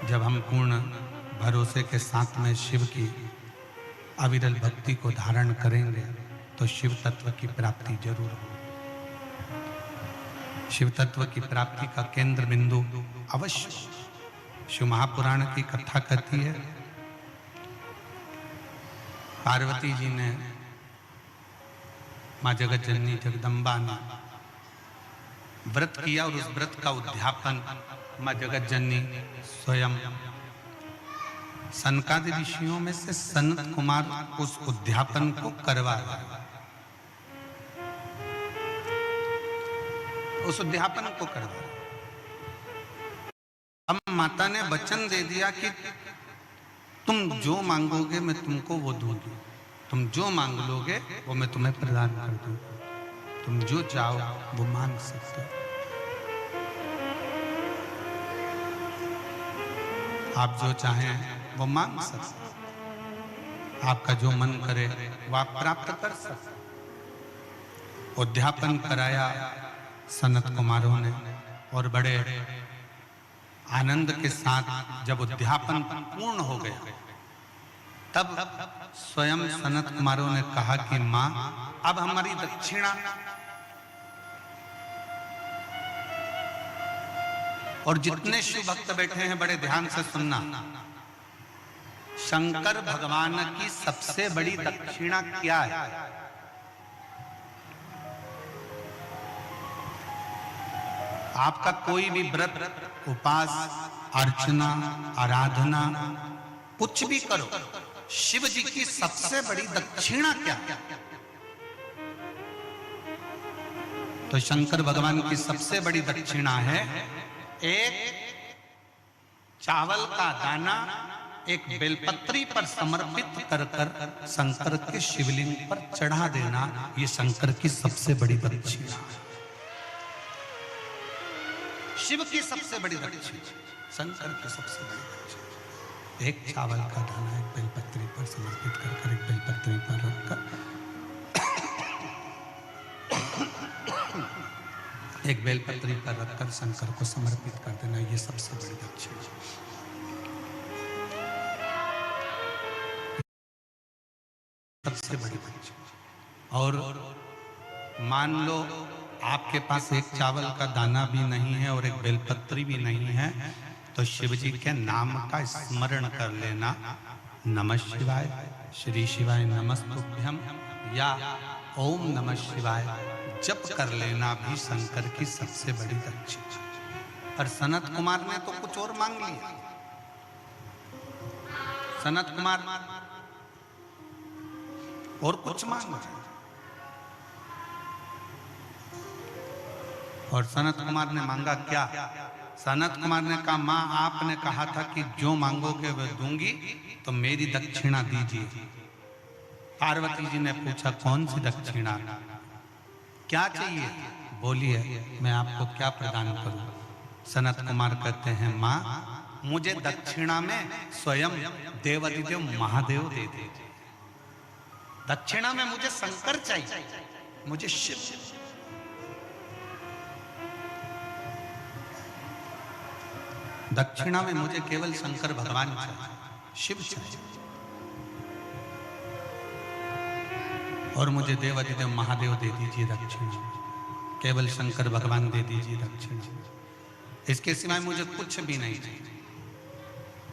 जब हम पूर्ण भरोसे के साथ में शिव की अविरल भक्ति को धारण करेंगे तो शिव तत्व की प्राप्ति जरूर हो। शिव तत्व की प्राप्ति का केंद्र बिंदु अवश्य। शिव महापुराण की कथा कहती है, पार्वती जी ने, मां जगत जननी जगदम्बा ने व्रत किया और उस व्रत का उद्यापन मां जगत जननी स्वयं सनकादि ऋषियों में से सनत कुमार उस उद्यापन को करवाया। उस उद्यापन को करवाया। अब माता ने वचन दे दिया कि तुम जो मांगोगे मैं तुमको वो दूंगी, तुम जो मांग लोगे वो मैं तुम्हें प्रदान कर दूंगी, तुम जो चाहो वो मांग सकते हो। आप जो चाहें वो मांग सकते, आपका जो मन करे वो आप प्राप्त कर सकते। उद्यापन कराया सनत कुमारों ने और बड़े आनंद के साथ जब उद्यापन पूर्ण हो गया तब स्वयं सनत कुमारों ने कहा कि मां अब हमारी दक्षिणा। और जितने शिव भक्त बैठे हैं बड़े ध्यान से सुनना, शंकर भगवान की सबसे बड़ी दक्षिणा क्या है? आपका कोई भी व्रत, उपास, अर्चना, आराधना कुछ भी करो, शिव जी की सबसे बड़ी दक्षिणा क्या है? तो शंकर भगवान की सबसे बड़ी दक्षिणा है एक चावल का दाना एक बेलपत्री पर समर्पित कर कर शंकर के शिवलिंग पर चढ़ा देना। ये शंकर की सबसे बड़ी दक्षिणा है। शिव की सबसे बड़ी दक्षिणा, शंकर की सबसे बड़ी दक्षिणा एक चावल का दाना एक बेलपत्री पर समर्पित कर कर, एक बेलपत्री पर रखकर एक बेलपत्री पर रखकर शंकर को समर्पित कर देना, ये सबसे बड़ी दक्षिणा। सबसे बड़ी दक्षिणा। और मान लो आपके पास एक चावल का दाना भी नहीं है और एक बेलपत्री भी नहीं है, तो शिव जी के नाम का स्मरण कर लेना, नमः शिवाय, श्री शिवाय नमस्तुभ्यम या ओम नमः शिवाय जप कर लेना भी शंकर की सबसे बड़ी दक्षिणा। और सनत कुमार ने तो कुछ और मांग लिया। सनत कुमार और कुछ मांग रहे, और सनत कुमार ने मांगा क्या? सनत कुमार ने कहा मां आपने कहा था कि जो मांगोगे वह दूंगी, तो मेरी दक्षिणा दीजिए। पार्वती जी ने पूछा कौन सी दक्षिणा, क्या चाहिए? बोलिए मैं आपको क्या प्रदान करूं? सनत कुमार कहते हैं मां मुझे दक्षिणा में स्वयं देवाधिदेव महादेव दे दीजिए। दक्षिणा में मुझे शंकर चाहिए, मुझे शिव। दक्षिणा में मुझे केवल शंकर भगवान चाहिए, शिव चाहिए। और मुझे देवाधिदेव महादेव दे दीजिए दक्षिणा, केवल शंकर भगवान दे दीजिए दक्षिणा। इसके सिवाय मुझे कुछ भी नहीं चाहिए,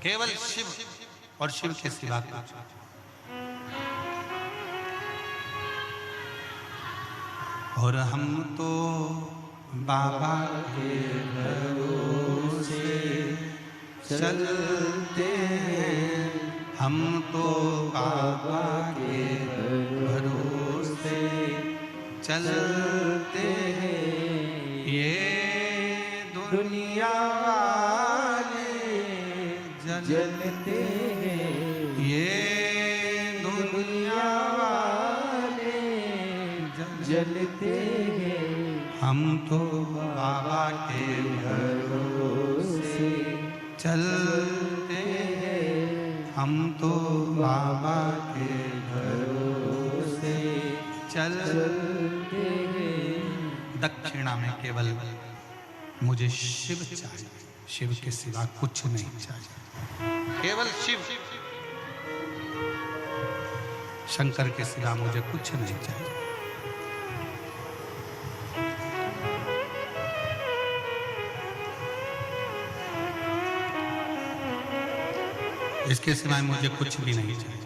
केवल शिव और शिव के सिवा कुछ। और हम तो बाबा के भरोसे चलते हैं, हम तो बाबा के भरोसे चलते हैं। ये दुनिया वाले जलते हैं, ये दुनिया वाले जलते हैं। हम तो बाबा के भरोसे चलते हैं, हम तो बाबा के भरोसे चलते हैं। दक्षिणा में केवल मुझे शिव चाहिए, शिव के सिवा कुछ नहीं चाहिए। केवल शिव। शंकर के सिवा मुझे कुछ नहीं चाहिए। इसके सिवाय मुझे कुछ भी नहीं चाहिए।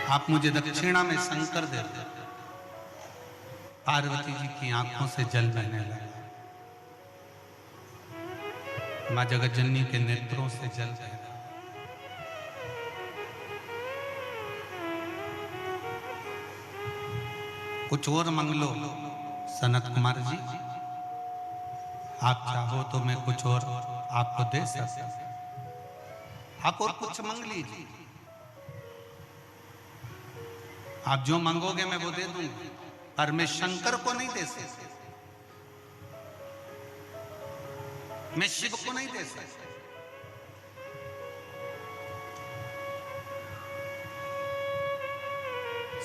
आप मुझे दक्षिणा में शंकर दे दो। पार्वती जी की आंखों से जल बहने लगा। मां जगत जननी के नेत्रों से जल बह रहा। कुछ और मांग लो सनत कुमार जी, आप चाहो तो मैं कुछ और आपको दे सकता हूं। आप और कुछ मांग लीजिए, आप जो मांगोगे मैं वो दे दूंगा, पर मैं शंकर को नहीं दे सकता, मैं शिव को नहीं दे सकता।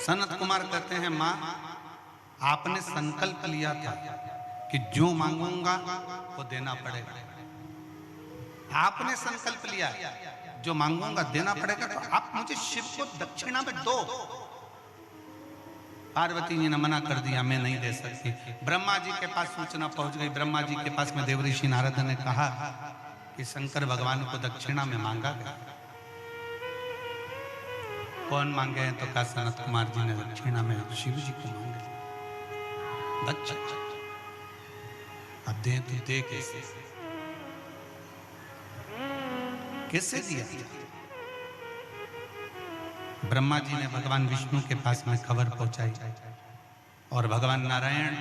सनत कुमार कहते हैं मां, आपने संकल्प लिया था कि जो मांगूंगा वो देना पड़ेगा। आपने संकल्प लिया जो मांगूंगा देना पड़ेगा, तो आप मुझे शिव को दक्षिणा में दो। पार्वती जी ने मना कर दिया, मैं नहीं दे सकती। ब्रह्मा जी के पास सूचना पहुंच गई। ब्रह्मा जी के पास में देवऋषि नारद ने कहा कि शंकर भगवान को दक्षिणा में मांगा गया। कौन मांगे हैं? तो कहा सनत कुमार जी ने दक्षिणा में शिव जी को मांगे। दक्षिणा अब दे तो दे कैसे? कैसे दिया? ब्रह्मा जी ने भगवान विष्णु के पास में खबर पहुंचाई और भगवान नारायण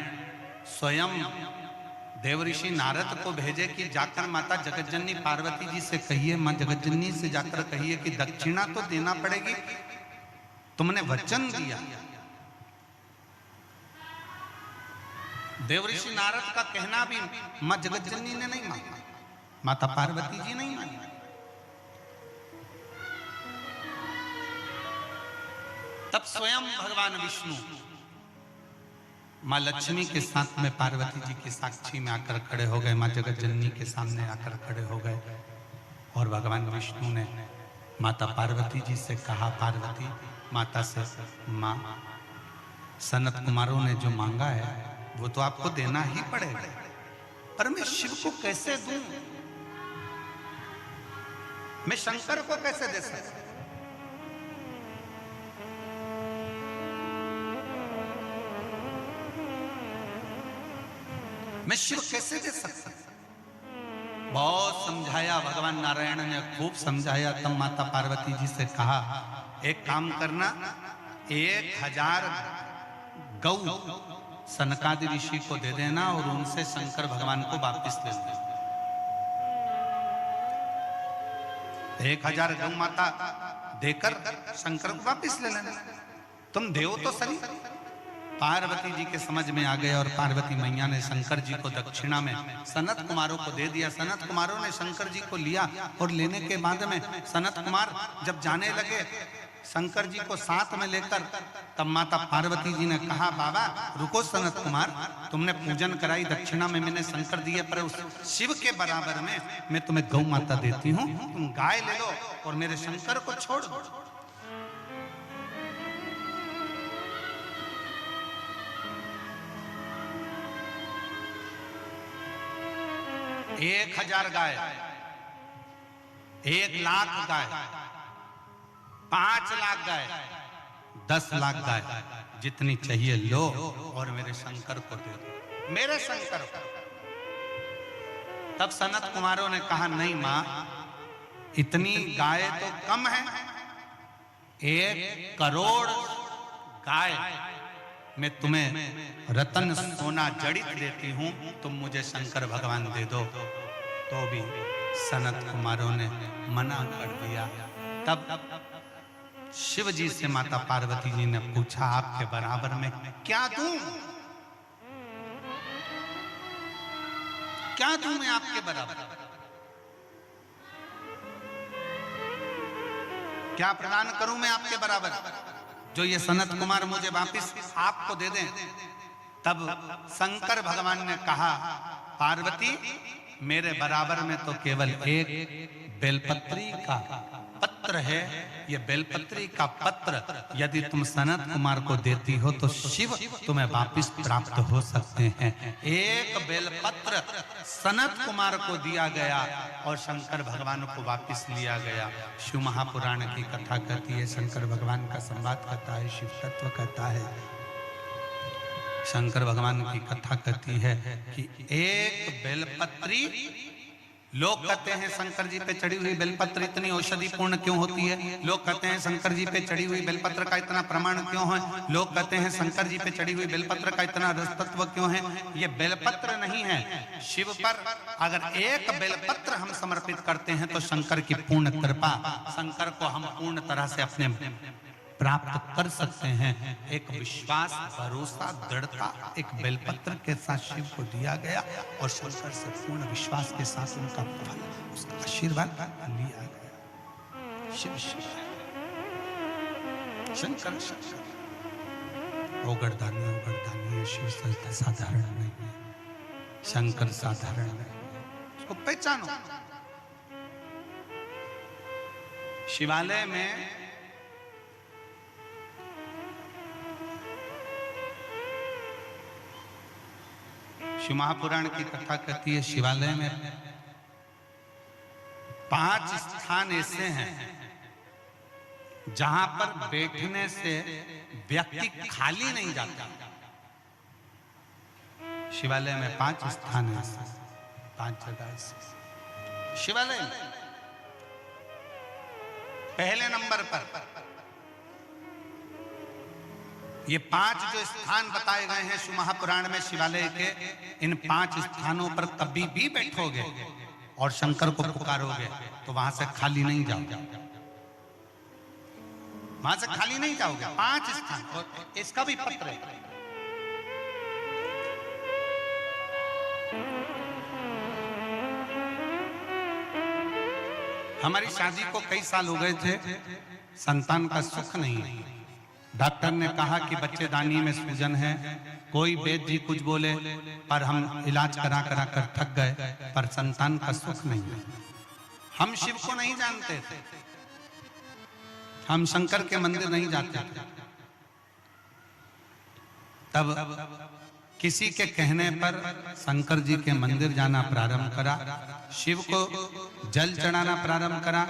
स्वयं देवऋषि नारद को भेजे कि जाकर माता जगतजननी पार्वती जी से कहिए, मां जगतजननी से जाकर कहिए कि दक्षिणा तो देना पड़ेगी, तुमने वचन दिया। देवऋषि नारद का कहना भी मां जगतजननी ने नहीं माना, माता पार्वती जी नहीं मानी। तब स्वयं भगवान विष्णु मां लक्ष्मी के साथ में पार्वती जी की साक्षी में आकर खड़े हो गए, मां जगतजननी के सामने आकर खड़े हो गए और भगवान विष्णु ने माता पार्वती जी से कहा, पार्वती माता से, मां सनत कुमारों ने जो मांगा है वो तो आपको देना ही पड़ेगा, पर मैं शिव को कैसे दूं? मैं शंकर को कैसे दे सकता? मैं शिव कैसे दे सकता? बहुत समझाया भगवान नारायण ने, खूब समझाया। तब माता पार्वती जी से कहा, एक काम करना, 1000 गौ सनकादि ऋषि को दे देना और उनसे शंकर भगवान को वापिस ले लेना। 1000 गौ माता देकर शंकर को वापिस ले लेना। तुम देव तो सही। पार्वती जी के समझ में आ गए और पार्वती मैया ने शंकर जी को दक्षिणा में सनत कुमारों को दे दिया। सनत कुमारों ने शंकर जी को लिया और लेने के बाद में सनत कुमार जब जाने लगे शंकर जी को साथ में लेकर, तब माता पार्वती जी ने कहा, बाबा रुको सनत कुमार, तुमने पूजन कराई, दक्षिणा में मैंने शंकर दिए, पर उस शिव के बराबर में मैं तुम्हें गौ माता देती हूँ, तुम गाय ले लो और मेरे शंकर को छोड़ दो। 1000 गाय, 1,00,000 गाय, 5 लाख गाय, 10 लाख गाय, जितनी चाहिए लो और मेरे शंकर को दे दो, मेरे शंकर को। तब सनत कुमारों ने कहा, नहीं मां, इतनी गाय तो कम है, 1 करोड़ गाय मैं तुम्हें रतन सोना जड़ित देती हूं, तुम मुझे शंकर भगवान दे दो। तो भी सनत कुमारों ने मना कर दिया। तब शिव जी से माता पार्वती जी ने पूछा, आपके बराबर में क्या दूं? क्या दूं मैं आपके बराबर? क्या प्रदान करूं मैं आपके बराबर जो ये सनत कुमार मुझे वापिस आपको दे दें? तब शंकर भगवान ने कहा, पार्वती मेरे बराबर में तो केवल एक बेलपत्री का पत्र है। ये बेलपत्री का पत्र यदि तुम सनत कुमार को देती हो तो शिव तुम्हें वापस प्राप्त हो सकते हैं। एक बेलपत्र सनत कुमार को दिया गया और शंकर भगवान को वापस लिया गया। शिव महापुराण की कथा कहती है, शंकर भगवान का संवाद कहता है, शिव तत्व कहता है। शंकर भगवान की कथा कहती है कि एक बेलपत्री, लोग कहते हैं शंकर जी पे चढ़ी हुई बेलपत्र इतनी औषधि पूर्ण क्यों होती है? लोग कहते हैं शंकर जी पे चढ़ी हुई बेलपत्र का इतना प्रमाण क्यों है? लोग कहते हैं शंकर जी पे चढ़ी हुई बेलपत्र का इतना रसतत्व क्यों है? ये बेलपत्र नहीं है। शिव पर अगर एक बेलपत्र हम समर्पित करते हैं तो शंकर की पूर्ण कृपा, शंकर को हम पूर्ण तरह से अपने प्राप्त कर सकते हैं। एक विश्वास, भरोसा, दृढ़ता एक बेलपत्र के साथ शिव को दिया गया और शंकर से पूर्ण विश्वास के साथ उनका फल, उसका आशीर्वाद लिया गया। शिव शिव शंकर शंकर ओगरदानी है। शिव साधारण नहीं है, शंकर साधारण नहीं है, उसको पहचानो। शिवालय में शिव महापुराण की कथा कहती है, शिवालय में 5 स्थान ऐसे हैं जहां पर बैठने से व्यक्ति खाली नहीं जाता। शिवालय में 5 स्थान ऐसे, 5 जगह ऐसे शिवालय में। पहले नंबर पर ये 5 जो स्थान बताए गए हैं शिव महापुराण में शिवालय के, इन 5 स्थानों पर कभी भी बैठोगे और शंकर को पुकारोगे तो वहां से खाली नहीं जाओगे, वहां से खाली नहीं जाओगे। 5 स्थान, और इसका भी पत्र है। हमारी शादी को कई साल हो गए थे, संतान का सुख नहीं है। डॉक्टर ने कहा कि बच्चेदानी में सूजन है, कोई वैद्य जी कुछ बोले, पर हम इलाज करा करा कर थक गए, पर संतान का सुख नहीं है। हम शिव को नहीं जानते थे, हम शंकर के मंदिर नहीं जाते थे। तब किसी के कहने पर शंकर जी के मंदिर जाना प्रारंभ करा, शिव को जल चढ़ाना प्रारंभ करा,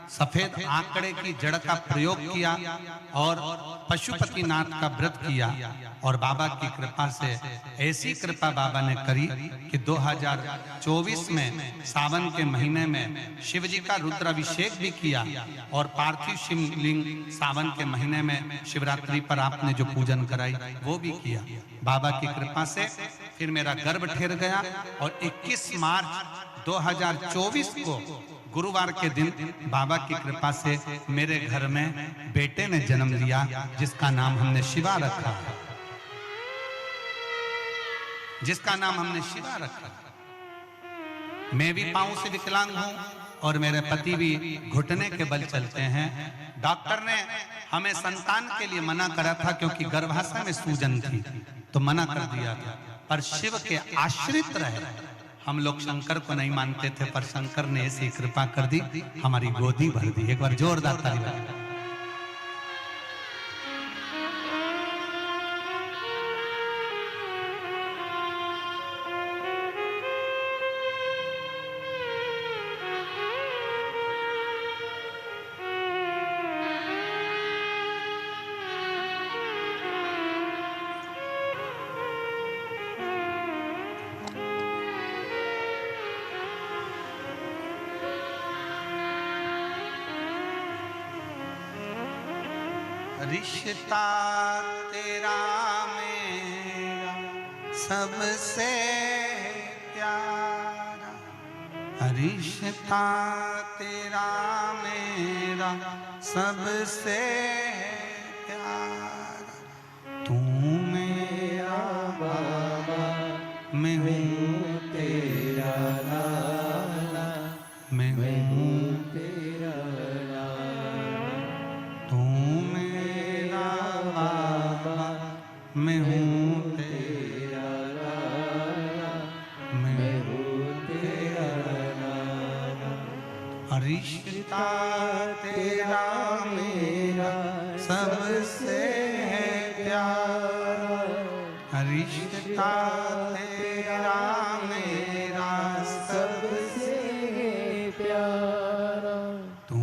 सफेद आंकड़े की जड़ का प्रयोग किया और पशुपतिनाथ का व्रत किया। और बाबा की कृपा से ऐसी कृपा बाबा ने करी कि 2024 में सावन के महीने में शिव जी का रुद्राभिषेक भी किया और पार्थिव शिवलिंग सावन के महीने में शिवरात्रि पर आपने जो पूजन कराई वो भी किया। बाबा की कृपा से फिर मेरा गर्भ ठहर गया और 21 मार्च 2024 को गुरुवार के दिन बाबा की कृपा से मेरे घर में बेटे ने जन्म लिया, जिसका नाम हमने शिवा रखा, जिसका नाम हमने शिवा रखा। मैं भी पांव से विकलांग हूं और मेरे पति भी घुटने के बल चलते हैं। डॉक्टर ने हमें संतान के लिए मना करा था क्योंकि गर्भाशय में सूजन थी, तो मना कर दिया था, पर शिव के आश्रित रहे। हम लोग शंकर को नहीं मानते थे, पर शंकर ने ऐसी कृपा कर दी, हमारी गोदी भर दी। एक बार जोरदार ताली बजाएं। रिश्ता तेरा मेरा सबसे प्यारा, रिश्ता तेरा मेरा सबसे प्यारा, तू मेरा बाबा मैं हूँ तेरा लाला, मैं हूँ तेरा मैं हूँ तेरा लाला, मैं हूँ तेरा रिश्ता तेरा मेरा सबसे है प्यारा, रिश्ता तेरा मेरा सबसे है प्यारा। तू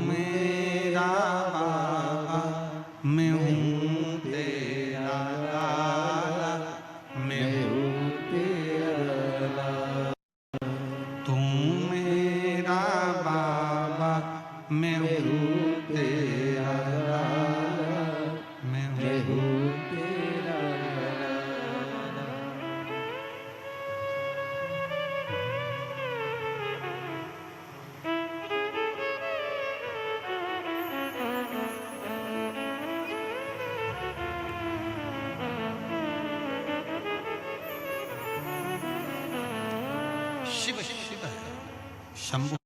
मेरा बाबा, मैं हूँ तेरा लाला, मैं हूँ तेरा लाला। तू मेरा बाबा, मैं हूँ तेरा लाला, मैं हूँ तेरा लाला। शिव शिव है, शंभु